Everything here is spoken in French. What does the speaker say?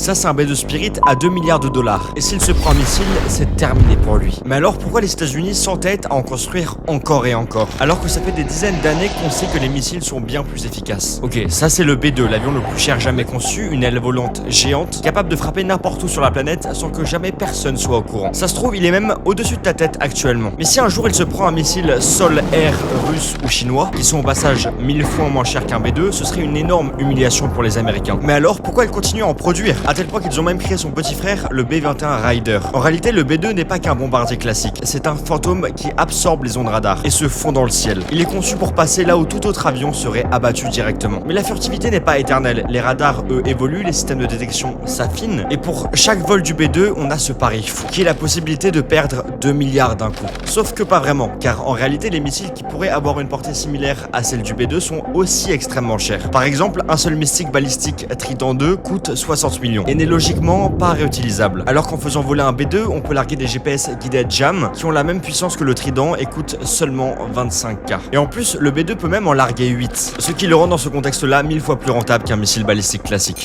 Ça, c'est un B2 Spirit à 2 milliards de dollars. Et s'il se prend un missile, c'est terminé pour lui. Mais alors, pourquoi les États-Unis s'entêtent à en construire encore et encore, alors que ça fait des dizaines d'années qu'on sait que les missiles sont bien plus efficaces? Ok, ça c'est le B2, l'avion le plus cher jamais conçu, une aile volante géante, capable de frapper n'importe où sur la planète sans que jamais personne soit au courant. Ça se trouve, il est même au-dessus de ta tête actuellement. Mais si un jour il se prend un missile sol-air russe ou chinois, qui sont au passage 1000 fois moins chers qu'un B2, ce serait une énorme humiliation pour les Américains. Mais alors, pourquoi ils continuent à en produire? À tel point qu'ils ont même créé son petit frère, le B-21 Raider. En réalité, le B2 n'est pas qu'un bombardier classique, c'est un fantôme qui absorbe les ondes radar et se fond dans le ciel. Il est conçu pour passer là où tout autre avion serait abattu directement. Mais la furtivité n'est pas éternelle, les radars eux évoluent, les systèmes de détection s'affinent, et pour chaque vol du B2, on a ce pari fou, qui est la possibilité de perdre 2 milliards d'un coup. Sauf que pas vraiment, car en réalité les missiles qui pourraient avoir une portée similaire à celle du B2 sont aussi extrêmement chers. Par exemple, un seul missile balistique Trident 2 coûte 60 millions, et n'est logiquement pas réutilisable. Alors qu'en faisant voler un B2, on peut larguer des GPS guided jam, qui ont la même puissance que le Trident et coûtent seulement 25K. Et en plus, le B2 peut même en larguer 8, ce qui le rend dans ce contexte-là 1000 fois plus rentable qu'un missile balistique classique.